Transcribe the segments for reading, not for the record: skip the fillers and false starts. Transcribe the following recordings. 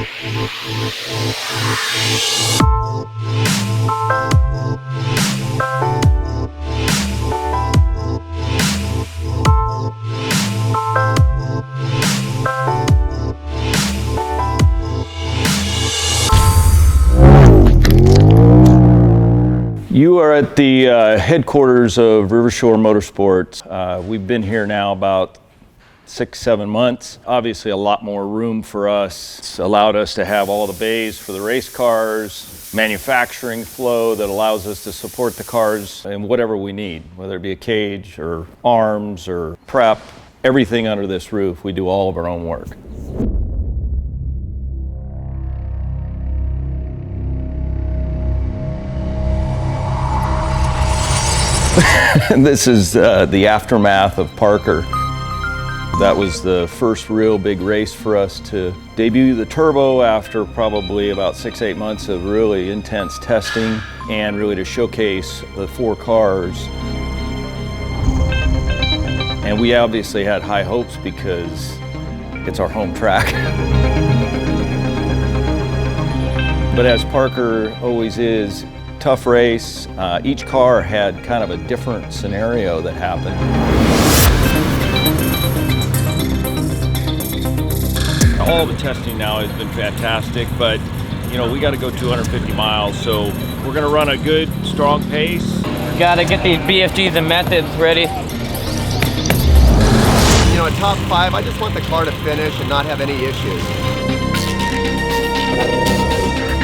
You are at the headquarters of Rivershore Motorsports. We've been here now about 6-7 months. Obviously a lot more room for us. It's allowed us to have all the bays for the race cars, manufacturing flow that allows us to support the cars in whatever we need, whether it be a cage or arms or prep, everything under this roof. We do all of our own work. This is the aftermath of Parker. That was the first real big race for us to debut the turbo after probably about 6-8 months of really intense testing and really to showcase the 4 cars. And we obviously had high hopes because it's our home track. But as Parker always is, tough race. Each car had kind of a different scenario that happened. All the testing now has been fantastic, but you know, we got to go 250 miles, so we're going to run a good, strong pace. Got to get these BFGs and methods ready. You know, a top 5, I just want the car to finish and not have any issues.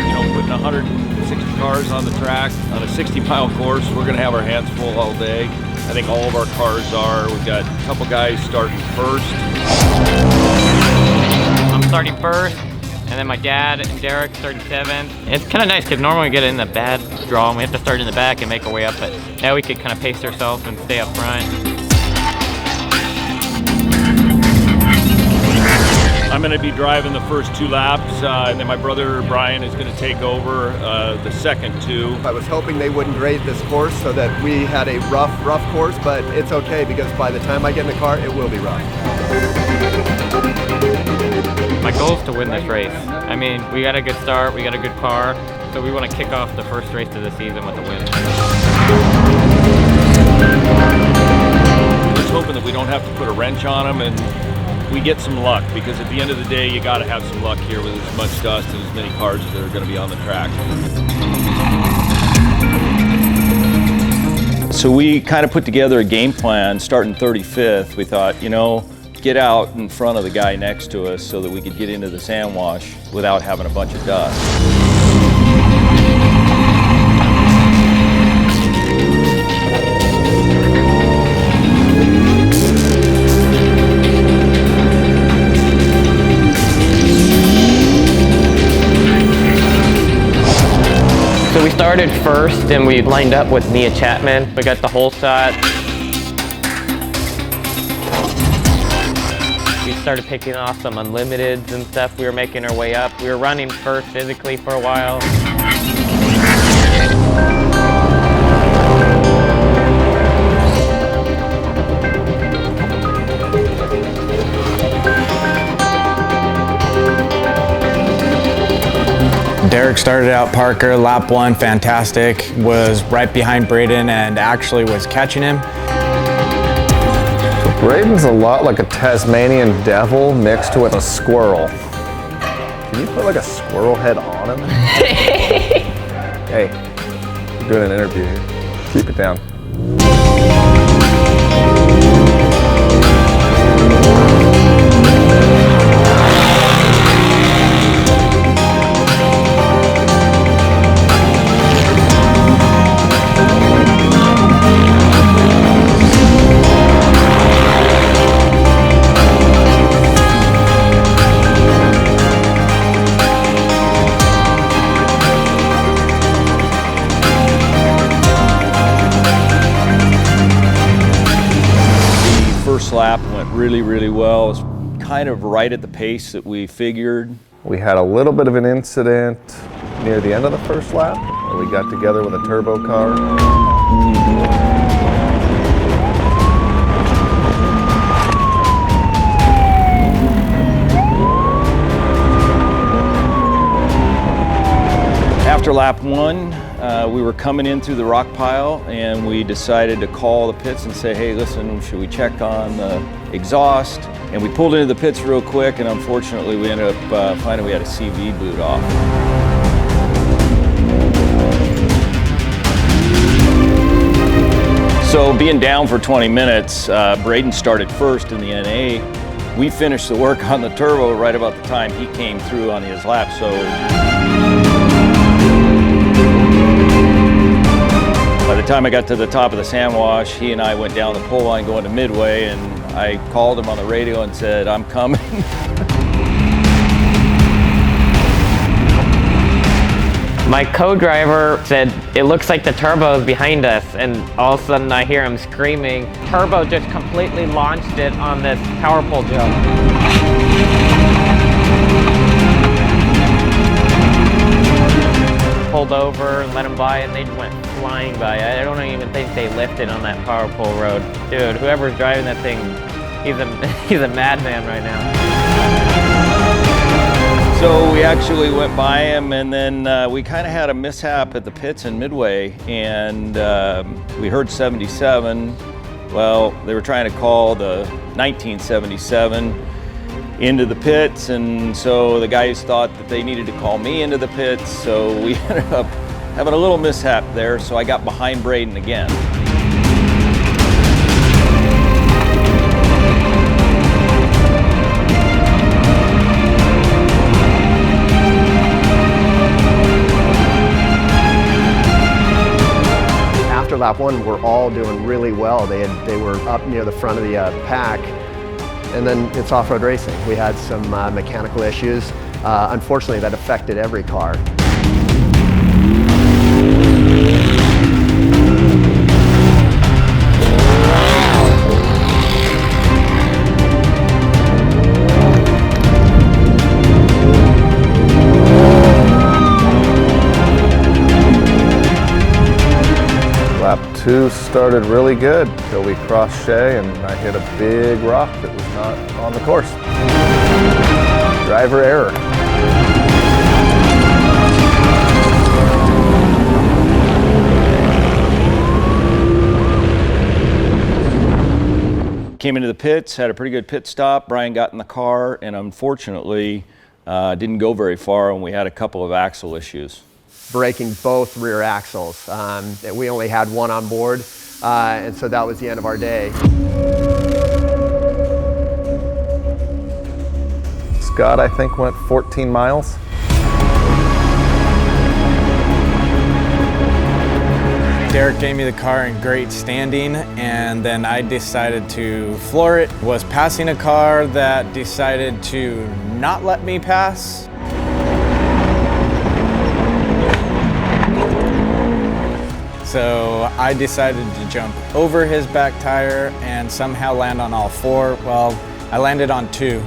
You know, putting 160 cars on the track on a 60-mile course, we're going to have our hands full all day. I think all of our cars are. We've got a couple guys starting first. I'm starting first, and then my dad and Derek starting 7th. It's kind of nice because normally we get in the bad draw and we have to start in the back and make our way up, but now we could kind of pace ourselves and stay up front. I'm going to be driving the first 2 laps, and then my brother Brian is going to take over the second 2. I was hoping they wouldn't grade this course so that we had a rough course, but it's okay because by the time I get in the car, it will be rough. My goal is to win this race. I mean, we got a good start, we got a good car, so we want to kick off the first race of the season with a win. Just hoping that we don't have to put a wrench on them and we get some luck, because at the end of the day, you got to have some luck here with as much dust and as many cars that are going to be on the track. So we kind of put together a game plan starting 35th. We thought, you know, get out in front of the guy next to us so that we could get into the sand wash without having a bunch of dust. So we started first and we lined up with Mia Chapman. We got the whole shot. We started picking off some unlimiteds and stuff. We were making our way up. We were running first physically for a while. Derek started out Parker, lap 1, fantastic, was right behind Braden and actually was catching him. So Braden's a lot like a Tasmanian devil mixed with a squirrel. Can you put like a squirrel head on him? Hey, I'm doing an interview here. Keep it down. First lap went really well. It was kind of right at the pace that we figured. We had a little bit of an incident near the end of the first lap where we got together with a turbo car. After lap 1, we were coming in through the rock pile and we decided to call the pits and say, hey, listen, should we check on the exhaust? And we pulled into the pits real quick, and unfortunately we ended up finding we had a CV boot off. So being down for 20 minutes, Braden started first in the NA. We finished the work on the turbo right about the time he came through on his lap. So by the time I got to the top of the sand wash, he and I went down the pole line going to Midway, and I called him on the radio and said, I'm coming. My co-driver said, it looks like the turbo is behind us, and all of a sudden I hear him screaming. Turbo just completely launched it on this power pole jump. Pulled over and let them by, and they went flying by. I don't even think they lifted on that power pole road. Dude, whoever's driving that thing, he's a madman right now. So we actually went by him, and then we kind of had a mishap at the pits in Midway, and we heard 77. Well, they were trying to call the 1977 into the pits, and so the guys thought that they needed to call me into the pits, so we ended up having a little mishap there, so I got behind Braden again. After lap 1, we're all doing really well. They were up near the front of the pack, and then it's off-road racing. We had some mechanical issues. Unfortunately, that affected every car. Lap 2 started really good until we crossed Shea and I hit a big rock that was not on the course. Driver error. Came into the pits, had a pretty good pit stop. Brian got in the car, and unfortunately didn't go very far, and we had a couple of axle issues. Breaking both rear axles. We only had one on board, and so that was the end of our day. Scott, I think, went 14 miles. Derek gave me the car in great standing, and then I decided to floor it. Was passing a car that decided to not let me pass. So I decided to jump over his back tire and somehow land on all four. Well, I landed on two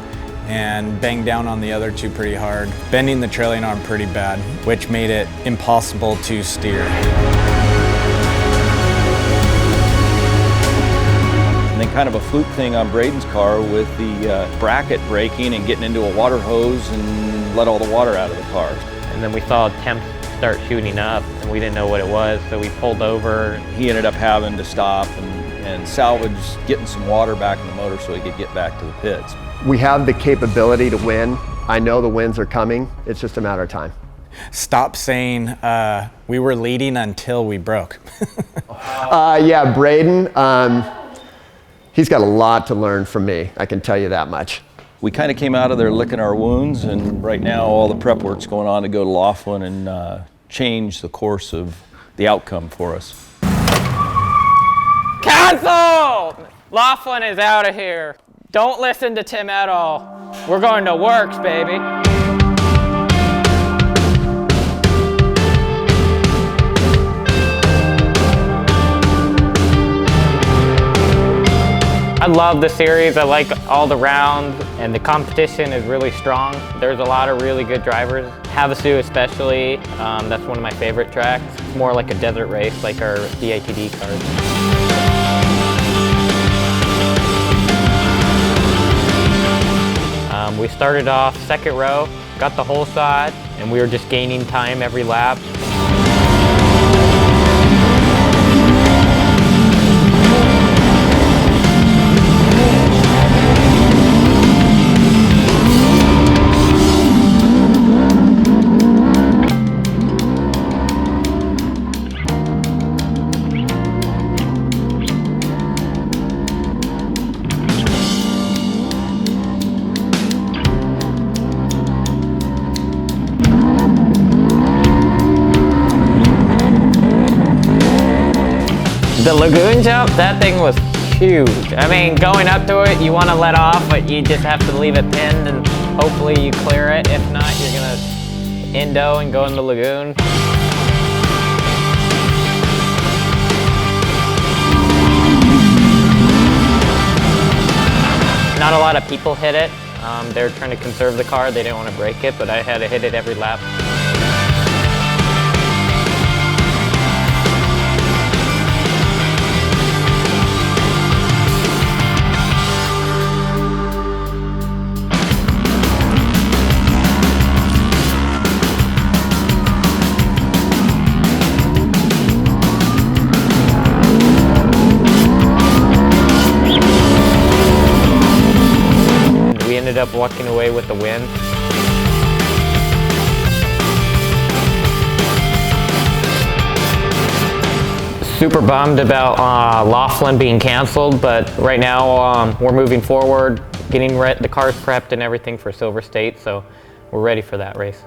and banged down on the other two pretty hard, bending the trailing arm pretty bad, which made it impossible to steer. And then kind of a fluke thing on Braden's car with the bracket breaking and getting into a water hose and let all the water out of the car. And then we saw temps start shooting up, and we didn't know what it was, so we pulled over. He ended up having to stop and salvage getting some water back in the motor so he could get back to the pits. We have the capability to win. I know the wins are coming. It's just a matter of time. Stop saying we were leading until we broke. Yeah, Braden, he's got a lot to learn from me, I can tell you that much. We kind of came out of there licking our wounds, and right now all the prep work's going on to go to Laughlin and change the course of the outcome for us. Cancel! Laughlin is out of here. Don't listen to Tim at all. We're going to Works, baby. I love the series. I like all the rounds, and the competition is really strong. There's a lot of really good drivers. Havasu especially, that's one of my favorite tracks. It's more like a desert race, like our DATD cars. We started off second row, got the whole side, and we were just gaining time every lap. The lagoon jump, that thing was huge. I mean, going up to it, you want to let off, but you just have to leave it pinned and hopefully you clear it. If not, you're gonna endo and go in the lagoon. Not a lot of people hit it. They're trying to conserve the car. They didn't want to break it, but I had to hit it every lap. We ended up walking away with the win. Super bummed about Laughlin being canceled, but right now we're moving forward, getting the cars prepped and everything for Silver State, so we're ready for that race.